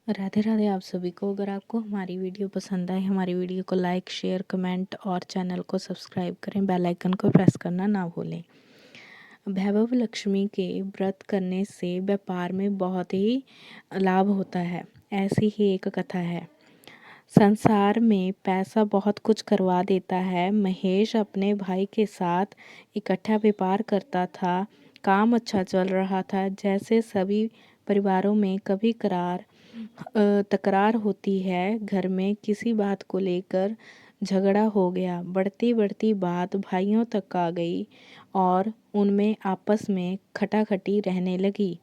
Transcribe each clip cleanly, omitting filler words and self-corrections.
राधे राधे आप सभी को। अगर आपको हमारी वीडियो पसंद आए, हमारी वीडियो को लाइक, शेयर, कमेंट और चैनल को सब्सक्राइब करें। बेल आइकन को प्रेस करना ना भूलें। वैभव लक्ष्मी के व्रत करने से व्यापार में बहुत ही लाभ होता है। ऐसी ही एक कथा है। संसार में पैसा बहुत कुछ करवा देता है। महेश अपने भाई के साथ इकट्ठा व्यापार करता था। काम अच्छा चल रहा था। जैसे सभी परिवारों में कभी तकरार होती है, घर में किसी बात को लेकर झगड़ा हो गया। बढ़ती बढ़ती बात भाइयों तक आ गई और उनमें आपस में खटाखटी रहने लगी।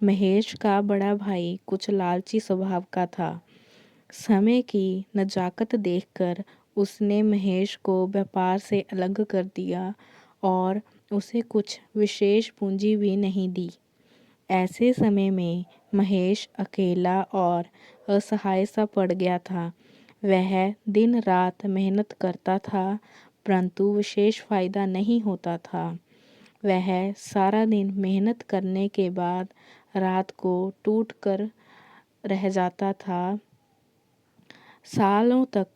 महेश का बड़ा भाई कुछ लालची स्वभाव का था। समय की नजाकत देखकर उसने महेश को व्यापार से अलग कर दिया और उसे कुछ विशेष पूंजी भी नहीं दी। ऐसे समय में महेश अकेला और असहाय सा पड़ गया था। वह दिन रात मेहनत करता था, परंतु विशेष फायदा नहीं होता था। वह सारा दिन मेहनत करने के बाद रात को टूट कर रह जाता था। सालों तक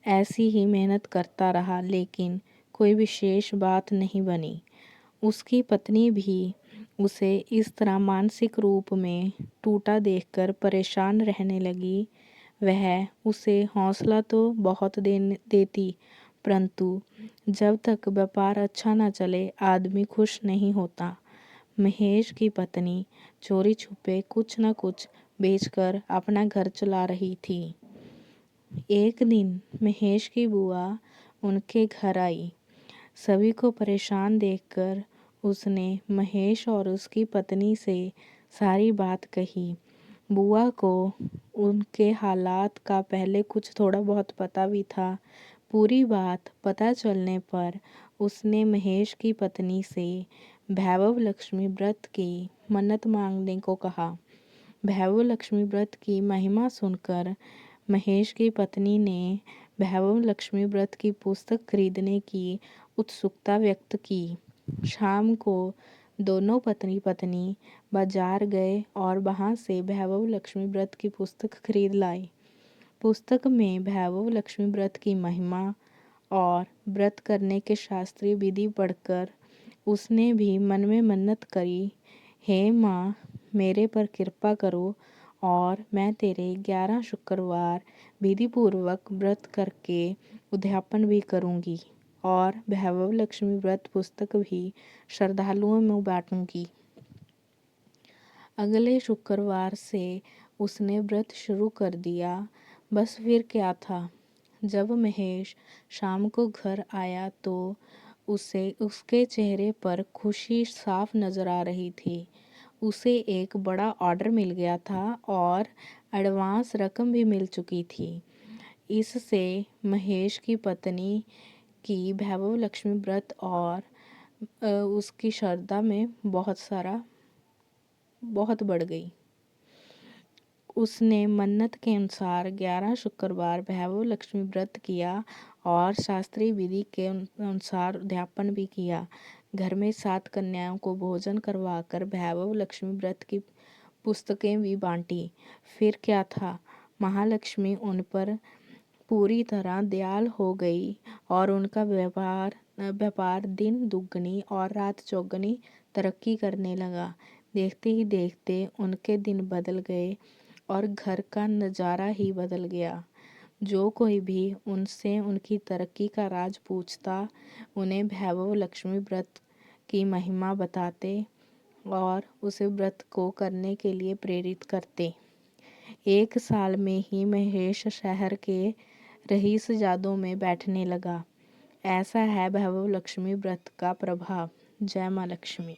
ऐसी ही मेहनत करता रहा, लेकिन कोई विशेष बात नहीं बनी। उसकी पत्नी भी उसे इस तरह मानसिक रूप में टूटा देखकर परेशान रहने लगी। वह उसे हौसला तो बहुत देती, परंतु जब तक व्यापार अच्छा न चले आदमी खुश नहीं होता। महेश की पत्नी चोरी छुपे कुछ न कुछ बेचकर अपना घर चला रही थी। एक दिन महेश की बुआ उनके घर आई। सभी को परेशान देखकर उसने महेश और उसकी पत्नी से सारी बात कही। बुआ को उनके हालात का पहले कुछ थोड़ा बहुत पता भी था। पूरी बात पता चलने पर उसने महेश की पत्नी से वैभव लक्ष्मी व्रत की मन्नत मांगने को कहा। वैभव लक्ष्मी व्रत की महिमा सुनकर महेश की पत्नी ने वैभव लक्ष्मी व्रत की पुस्तक खरीदने की उत्सुकता व्यक्त की। शाम को दोनों पत्नी पत्नी बाजार गए और वहां से वैभव लक्ष्मी व्रत की पुस्तक खरीद लाए। पुस्तक में वैभव लक्ष्मी व्रत की महिमा और व्रत करने के शास्त्रीय विधि पढ़कर उसने भी मन में मन्नत करी, हे माँ, मेरे पर कृपा करो और मैं तेरे 11 शुक्रवार विधिपूर्वक व्रत करके उद्यापन भी करूँगी और वैभव लक्ष्मी व्रत पुस्तक भी श्रद्धालुओं में बांटूंगी। अगले शुक्रवार से उसने व्रत शुरू कर दिया। बस फिर क्या था। जब महेश शाम को घर आया तो उसे उसके चेहरे पर खुशी साफ नजर आ रही थी। उसे एक बड़ा ऑर्डर मिल गया था और एडवांस रकम भी मिल चुकी थी। इससे महेश की पत्नी की वैभव लक्ष्मी व्रत और उसकी श्रद्धा में बहुत बढ़ गई। उसने मन्नत के अनुसार 11 शुक्रवार वैभव लक्ष्मी व्रत किया और शास्त्रीय विधि के अनुसार उद्यापन भी किया। घर में 7 कन्याओं को भोजन करवाकर वैभव लक्ष्मी व्रत की पुस्तकें भी बांटी। फिर क्या था, महालक्ष्मी उन पर पूरी तरह दयाल हो गई और उनका व्यापार दिन दुगनी और रात चौगनी तरक्की करने लगा। देखते ही देखते उनके दिन बदल गए और घर का नज़ारा ही बदल गया। जो कोई भी उनसे उनकी तरक्की का राज पूछता, उन्हें वैभव लक्ष्मी व्रत की महिमा बताते और उसे व्रत को करने के लिए प्रेरित करते। 1 साल में ही महेश शहर के रईस जादों में बैठने लगा। ऐसा है वैभव लक्ष्मी व्रत का प्रभाव। जय माँ लक्ष्मी।